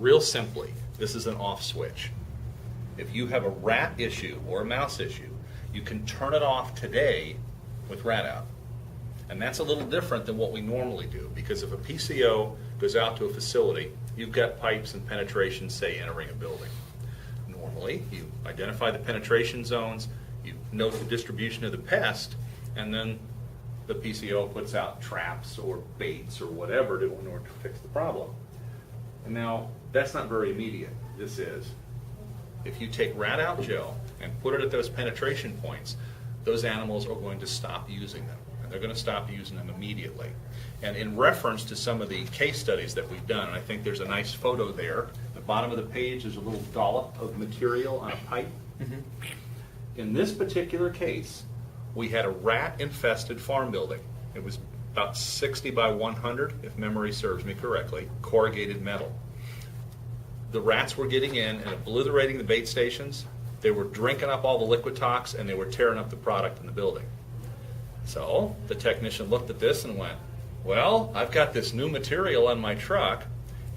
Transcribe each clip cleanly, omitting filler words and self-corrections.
Real simply, this is an off switch. If you have a rat issue or a mouse issue, you can turn it off today with rat out. And that's a little different than what we normally do, because if a PCO goes out to a facility, you've got pipes and penetration, say, entering a building. Normally, you identify the penetration zones, you note the distribution of the pest, and then the PCO puts out traps or baits or whatever in order to fix the problem. And now, that's not very immediate. This is. If you take rat out gel and put it at those penetration points, those animals are going to stop using them. And they're going to stop using them immediately. And in reference to some of the case studies that we've done, and I think there's a nice photo there. At the bottom of the page is a little dollop of material on a pipe. In this particular case, we had a rat-infested farm building. It was about 60 by 100, if memory serves me correctly, corrugated metal. The rats were getting in and obliterating the bait stations. They were drinking up all the liquid tox, and they were tearing up the product in the building. So the technician looked at this and went, well, I've got this new material on my truck,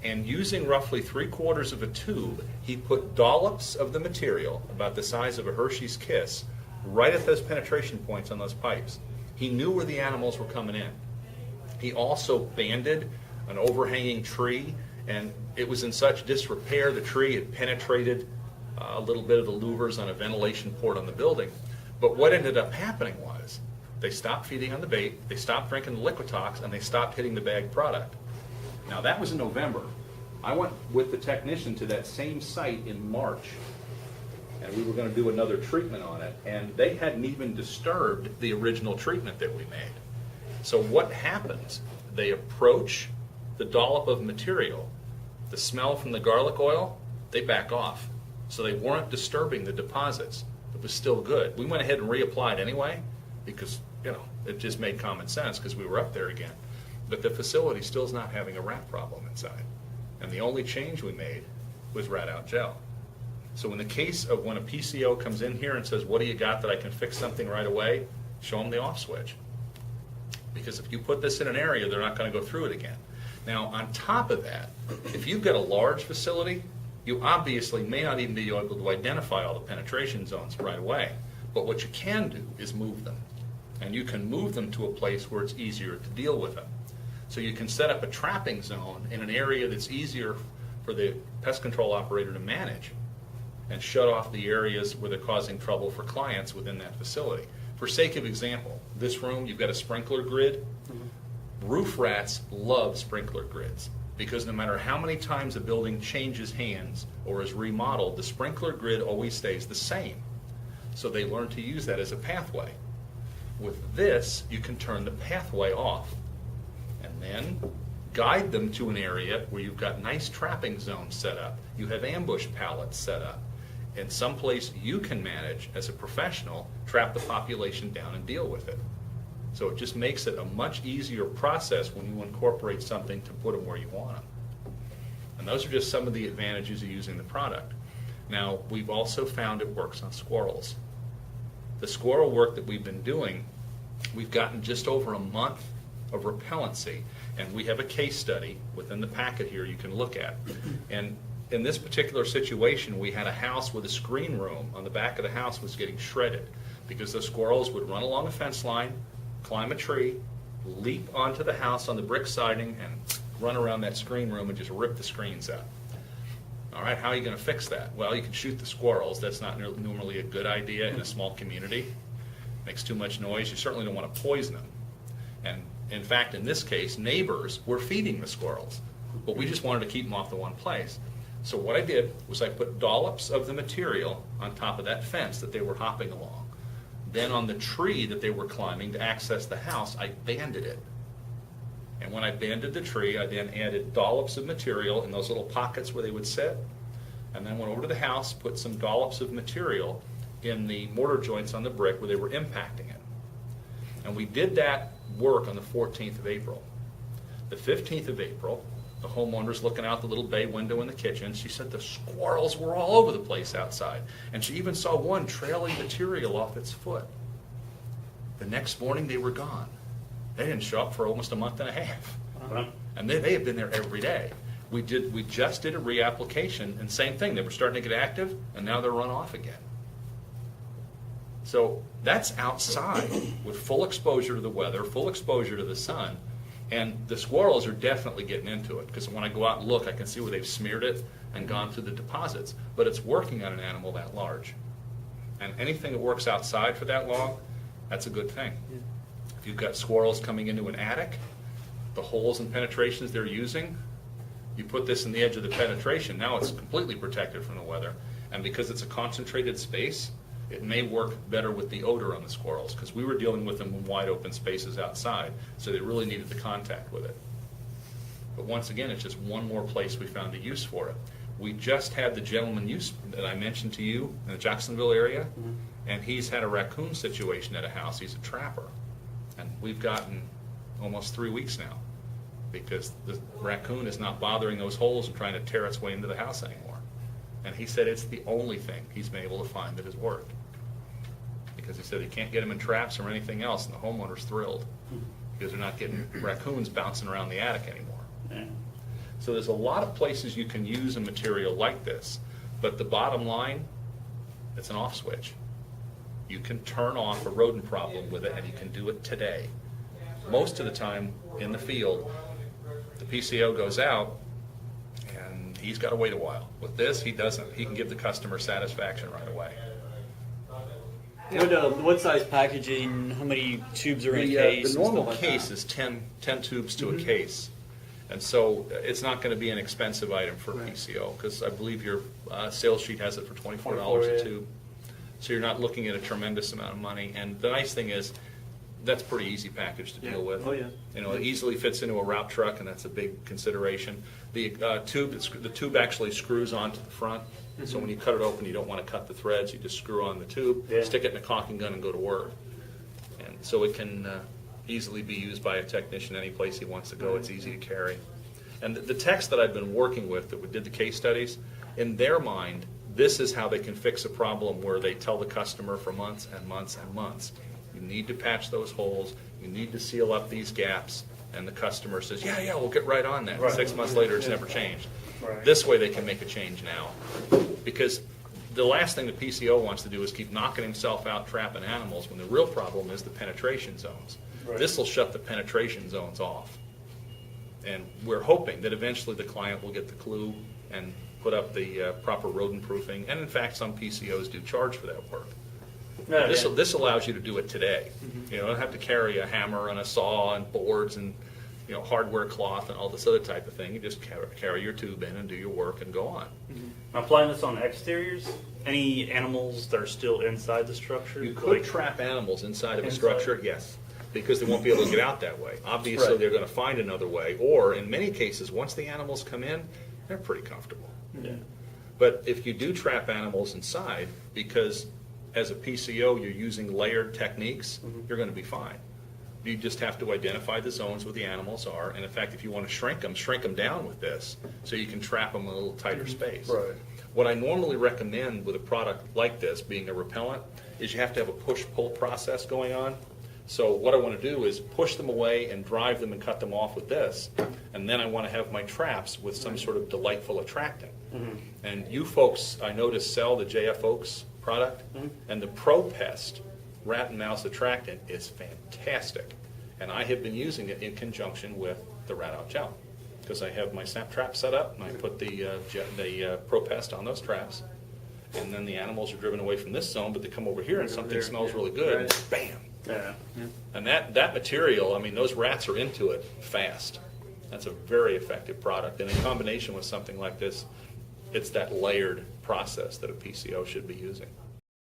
and using roughly 3/4 of a tube, he put dollops of the material, about the size of a Hershey's Kiss, right at those penetration points on those pipes. He knew where the animals were coming in. He also banded an overhanging tree, and it was in such disrepair, the tree had penetrated a little bit of the louvers on a ventilation port on the building. But what ended up happening was they stopped feeding on the bait, they stopped drinking the liquid tox, and they stopped hitting the bagged product. Now that was in November. I went with the technician to that same site in March, and we were going to do another treatment on it, and they hadn't even disturbed the original treatment that we made. So what happens? They approach the dollop of material, the smell from the garlic oil, they back off. So they weren't disturbing the deposits. It was still good. We went ahead and reapplied anyway because, it just made common sense because we were up there again. But the facility still is not having a rat problem inside. And the only change we made was rat out gel. So in the case of when a PCO comes in here and says, what do you got that I can fix something right away? Show them the off switch. Because if you put this in an area, they're not going to go through it again. Now, on top of that, if you've got a large facility, you obviously may not even be able to identify all the penetration zones right away. But what you can do is move them. And you can move them to a place where it's easier to deal with them. So you can set up a trapping zone in an area that's easier for the pest control operator to manage and shut off the areas where they're causing trouble for clients within that facility. For sake of example, this room, you've got a sprinkler grid. Roof rats love sprinkler grids because no matter how many times a building changes hands or is remodeled, the sprinkler grid always stays the same. So they learn to use that as a pathway. With this, you can turn the pathway off and then guide them to an area where you've got nice trapping zones set up. You have ambush pallets set up. And someplace you can manage as a professional, trap the population down and deal with it. So it just makes it a much easier process when you incorporate something to put them where you want them. And those are just some of the advantages of using the product. Now, we've also found it works on squirrels. The squirrel work that we've been doing, we've gotten just over a month of repellency, and we have a case study within the packet here you can look at. And in this particular situation, we had a house with a screen room on the back of the house was getting shredded because the squirrels would run along a fence line, climb a tree, leap onto the house on the brick siding, and run around that screen room and just rip the screens out. All right, how are you going to fix that? Well, you can shoot the squirrels. That's not normally a good idea in a small community. Makes too much noise. You certainly don't want to poison them. And in fact, in this case, neighbors were feeding the squirrels, but we just wanted to keep them off the one place. So what I did was I put dollops of the material on top of that fence that they were hopping along. Then on the tree that they were climbing to access the house, I banded it. And when I banded the tree, I then added dollops of material in those little pockets where they would sit. And then went over to the house, put some dollops of material in the mortar joints on the brick where they were impacting it. And we did that work on the 14th of April. The 15th of April, the homeowner's looking out the little bay window in the kitchen. She said the squirrels were all over the place outside. And she even saw one trailing material off its foot. The next morning, they were gone. They didn't show up for almost a month and a half. And they have been there every day. We just did a reapplication, and same thing. They were starting to get active, and now they're run off again. So that's outside with full exposure to the weather, full exposure to the sun, and the squirrels are definitely getting into it, because when I go out and look, I can see where they've smeared it and gone through the deposits. But it's working on an animal that large. And anything that works outside for that long, that's a good thing. Yeah. If you've got squirrels coming into an attic, the holes and penetrations they're using, you put this in the edge of the penetration, now it's completely protected from the weather. And because it's a concentrated space, it may work better with the odor on the squirrels, because we were dealing with them in wide open spaces outside, so they really needed the contact with it. But once again, it's just one more place we found a use for it. We just had the gentleman that I mentioned to you in the Jacksonville area, and he's had a raccoon situation at a house. He's a trapper. And we've gotten almost 3 weeks now, because the raccoon is not bothering those holes and trying to tear its way into the house anymore. And he said it's the only thing he's been able to find that has worked. Because he said he can't get them in traps or anything else, and the homeowner's thrilled, because they're not getting raccoons bouncing around the attic anymore. Yeah. So there's a lot of places you can use a material like this, but the bottom line, it's an off switch. You can turn off a rodent problem with it, and you can do it today. Most of the time in the field, the PCO goes out, and he's got to wait a while. With this, he doesn't. He can give the customer satisfaction right away. What size packaging? How many tubes are in a case? The normal like case that? is 10 tubes to a case. And so it's not going to be an expensive item for PCO, because I believe your sales sheet has it for $24 a tube. So you're not looking at a tremendous amount of money. And the nice thing is, that's a pretty easy package to deal with. Oh, yeah. You know, it easily fits into a route truck, and that's a big consideration. The tube actually screws onto the front. So when you cut it open, you don't want to cut the threads. You just screw on the tube, stick it in a caulking gun, and go to work. And so it can easily be used by a technician any place he wants to go. It's easy to carry. And the techs that I've been working with that did the case studies, in their mind, this is how they can fix a problem where they tell the customer for months and months and months, you need to patch those holes, you need to seal up these gaps, and the customer says, yeah, we'll get right on that. 6 months later, it's never changed. Right. This way they can make a change now. Because the last thing the PCO wants to do is keep knocking himself out trapping animals, when the real problem is the penetration zones. Right. This will shut the penetration zones off. And we're hoping that eventually the client will get the clue and put up the proper rodent proofing. And in fact, some PCOs do charge for that work. This allows you to do it today. You don't have to carry a hammer and a saw and boards and hardware cloth and all this other type of thing. You just carry your tube in and do your work and go on. Applying this on exteriors, any animals that are still inside the structure? You could trap animals inside of a structure, yes, because they won't be able to get out that way. Obviously, they're going to find another way, or in many cases, once the animals come in, they're pretty comfortable. Yeah. But if you do trap animals inside, because as a PCO you're using layered techniques, you're going to be fine. You just have to identify the zones where the animals are, and in fact, if you want to shrink them down with this, so you can trap them in a little tighter space. Right. What I normally recommend with a product like this, being a repellent, is you have to have a push-pull process going on. So what I want to do is push them away and drive them and cut them off with this, and then I want to have my traps with some sort of delightful attractant. And you folks, I noticed, sell the JF Oaks product, and the Pro Pest rat and mouse attractant is fantastic. And I have been using it in conjunction with the rat out gel, because I have my snap trap set up, and I put the Pro Pest on those traps, and then the animals are driven away from this zone, but they come over here and something smells really good, and bam. Yeah. And that material, I mean, those rats are into it fast. That's a very effective product. And in combination with something like this, it's that layered process that a PCO should be using.